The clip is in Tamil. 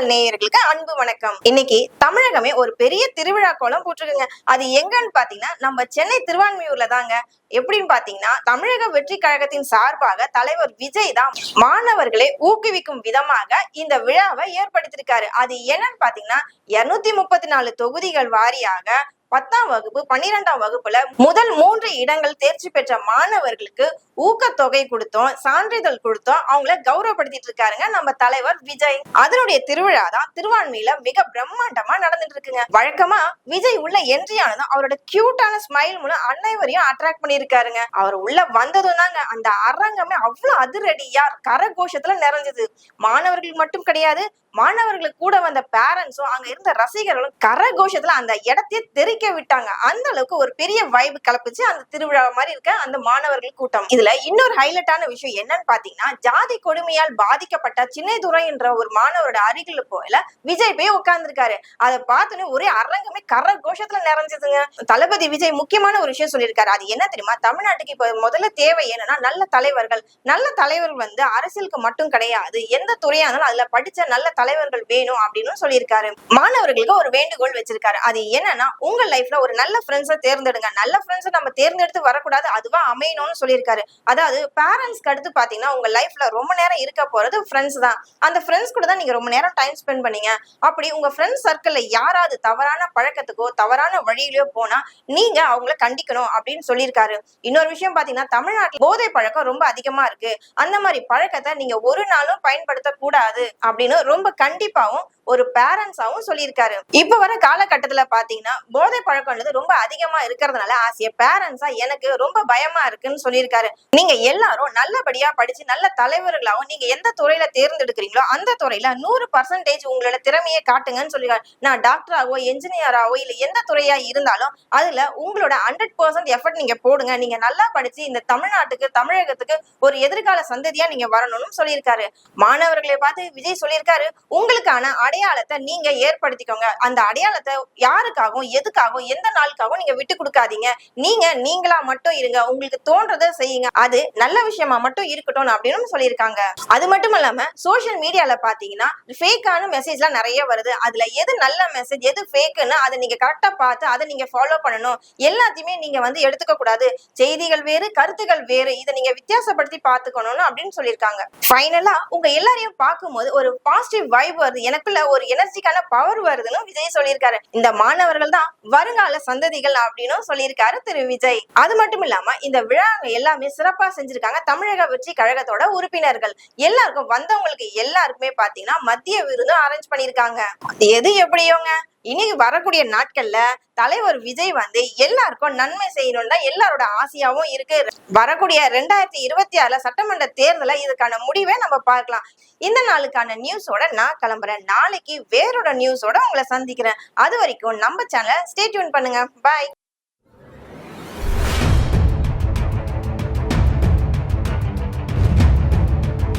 சேனல் நேயர்களுக்கு அன்பு வணக்கம். இன்னைக்கு தமிழகமே ஒரு பெரிய திருவிழா கோலம் போட்டிருக்குங்க. அது எங்கன்னு பாத்தீங்கன்னா நம்ம சென்னை திருவான்மியூர்ல தாங்க. எப்படின்னு பாத்தீங்கன்னா தமிழக வெற்றி கழகத்தின் சார்பாக தலைவர் விஜய் தான் மாணவர்களை ஊக்குவிக்கும் விதமாக இந்த விழாவை ஏற்படுத்தியிருக்காரு. அது என்னன்னு பாத்தீங்கன்னா 234 தொகுதிகள் வாரியாக 10ஆம் வகுப்பு 12ஆம் வகுப்புல முதல் 3 இடங்கள் தேர்ச்சி பெற்ற மாணவர்களுக்கு ஊக்கத்தொகை கொடுத்தோம், சான்றிதழ் கொடுத்தோம், அவங்கள கௌரவப்படுத்திட்டு இருக்காருங்க நம்ம தலைவர் விஜய். அதனுடைய திருவிழா தான் திருவான்மையில மிக பிரம்மாண்டமா நடந்துட்டு இருக்குங்க. வழக்கமா விஜய் உள்ள என்ட்ரி ஆனதும் அவரோட கியூட்டான ஸ்மைல் மூலம் அனைவரையும் அட்ராக்ட் பண்ணிருக்காருங்க. அவர் உள்ள வந்ததும் தாங்க அந்த அரங்கமே அவ்வளவு அதிரடியா கரகோஷத்துல நிறைஞ்சது. மாணவர்கள் மட்டும் கிடையாது, மாணவர்களுக்கு கூட வந்த பேரண்ட்ஸும் அங்க இருந்த ரசிகர்களும் கரகோஷத்துல அந்த இடத்தையே தெரிக்க விட்டாங்க. அந்த அளவுக்கு ஒரு பெரிய வைப் கிளப்பிச்சு அந்த திருவிழா மாதிரி இருக்க அந்த மாணவர்கள் கூட்டம். இதுல இன்னொரு ஹைலைட்டான விஷயம் என்னன்னு பாத்தீங்கன்னா, ஜாதி கொடுமையால் பாதிக்கப்பட்ட சின்னதுரை என்ற ஒரு மாணவரோட அருகில போயில விஜய் போய் உட்கார்ந்துருக்காரு. அதை பார்த்துன்னு ஒரே அரங்கமே கரகோஷத்துல நிறைஞ்சதுங்க. தளபதி விஜய் முக்கியமான ஒரு விஷயம் சொல்லியிருக்காரு. அது என்ன தெரியுமா? தமிழ்நாட்டுக்கு இப்ப முதல்ல தேவை என்னன்னா நல்ல தலைவர்கள். நல்ல தலைவர்கள் வந்து அரசியலுக்கு மட்டும் கிடையாது, எந்த துறையா இருந்தாலும் அதுல படிச்ச நல்ல தலைவர்கள் வேணும் அப்படின்னு சொல்லியிருக்காரு. மாணவர்களுக்கு ஒரு வேண்டுகோள் வச்சிருக்காரு. அது என்னன்னா, உங்க லைஃப்ல ஒரு நல்ல ஃப்ரெண்ட்ஸை தேர்ந்தெடுங்க. நல்ல ஃப்ரெண்ட்ஸை நம்ம தேர்ந்தெடுத்து வரக்கூடாது, அதுவா அமையணும்னு சொல்லியிருக்காரு. அதாவது பேரண்ட்ஸ்க்கு அடுத்து பாத்தீங்கன்னா உங்க லைஃப்ல ரொம்ப நேரம் இருக்க போறது ஃப்ரெண்ட்ஸ் தான். அந்த ஃப்ரெண்ட்ஸ் கூட தான் நீங்க ரொம்ப நேரம் டைம் ஸ்பெண்ட் பண்ணீங்க. அப்படி உங்க ஃப்ரெண்ட்ஸ் சர்க்கிள்ல யாராவது தவறான பழக்கத்துக்கோ தவறான வழியிலயோ போனா நீங்க அவங்கள கண்டிக்கணும் அப்படின்னு சொல்லியிருக்காரு. இன்னொரு விஷயம் பாத்தீங்கன்னா, தமிழ்நாட்டில் போதை பழக்கம் ரொம்ப அதிகமா இருக்கு. அந்த மாதிரி பழக்கத்தை நீங்க ஒரு நாளும் பயன்படுத்த கூடாது அப்படின்னு ரொம்ப கண்டிப்பாவும் ஒரு பேரண்ட்ஸாவும் சொல்லியிருக்காரு. இப்ப வர காலகட்டத்துல பாத்தீங்கன்னா போதை பழக்கம்ன்றது ரொம்ப அதிகமா இருக்கிறதுனால ஆசிய பேரண்ட்ஸா எனக்கு ரொம்ப பயமா இருக்குன்னு சொல்லியிருக்காரு. நீங்க எல்லாரும் நல்லபடியா படிச்சு நல்ல தலைவர்களாகவும் நீங்க எந்த துறையில தேர்ந்தெடுக்கிறீங்களோ அந்த துறையில 100% உங்களோட திறமையை காட்டுங்கன்னு சொல்லியிருக்காரு. நான் டாக்டராகவோ என்ஜினியராகவோ இல்ல எந்த துறையா இருந்தாலும் அதுல உங்களோட 100% எஃபர்ட் நீங்க போடுங்க. நீங்க நல்லா படிச்சு இந்த தமிழ்நாட்டுக்கு தமிழகத்துக்கு ஒரு எதிர்கால சந்ததியா நீங்க வரணும்னு சொல்லியிருக்காரு. மாணவர்களை பார்த்து விஜய் சொல்லியிருக்காரு, உங்களுக்கான அடையாளத்தை நீங்க ஏற்படுத்திக்கோங்க. அந்த அடையாளத்தை யாருக்காகவும் எதுக்காகவும் எந்த நாளுக்காகவும் நீங்க விட்டு கொடுக்காதீங்க. நீங்களா மட்டும் இருங்க, உங்களுக்கு தோன்றதை செய்யுங்க, அது நல்ல விஷயமா மட்டும் இருக்கட்டும் அப்படின்னு சொல்லியிருக்காங்க. அது மட்டும் இல்லாம சோசியல் மீடியால பாத்தீங்கன்னா ஃபேக்கான மெசேஜ்லாம் நிறைய வருது. அதுல எது நல்ல மெசேஜ் எது ஃபேக்குன்னு அதை நீங்க கரெக்டா பார்த்து அதை நீங்க ஃபாலோ பண்ணணும். எல்லாத்தையுமே நீங்க வந்து எடுத்துக்க கூடாது. செய்திகள் வேறு கருத்துக்கள் வேறு, இதை நீங்க வித்தியாசப்படுத்தி பார்த்துக்கணும்னு அப்படின்னு சொல்லியிருக்காங்க. ஃபைனலா உங்க எல்லாரையும் பார்க்கும்போது ஒரு பாசிட்டிவ் வைப் வருது, எனக்குள்ள ஒரு எனர்ஜிக்கான பவர் வருதுன்னு விஜய் சொல்லியிருக்காரு. இந்த மாணவர்கள் தான் வருங்கால சந்ததிகள் அப்படின்னு சொல்லியிருக்காரு திரு விஜய். அது மட்டும் இல்லாம இந்த விழாங்க எல்லாமே சிறப்பா செஞ்சிருக்காங்க தமிழக வெற்றி கழகத்தோட உறுப்பினர்கள். எல்லாருக்கும் வந்தவங்களுக்கு எல்லாருக்குமே பாத்தீங்கன்னா மதிய விருது அரேஞ்ச் பண்ணிருக்காங்க. எது எப்படியோங்க, இனி வரக்கூடிய நாட்கள்ல தலைவர் விஜய் வந்து எல்லாருக்கும் நன்மை செய்யணும் தான் எல்லாரோட ஆசையாவும் இருக்கு. வரக்கூடிய 2026 சட்டமன்ற தேர்தல இதுக்கான முடிவை நம்ம பார்க்கலாம். இந்த நாளுக்கான நியூஸோட நான் கிளம்புறேன். நாளைக்கு வேறோட நியூஸோட உங்களை சந்திக்கிறேன். அது வரைக்கும் நம்ம சேனலை ஸ்டே டியூன் பண்ணுங்க. பாய்.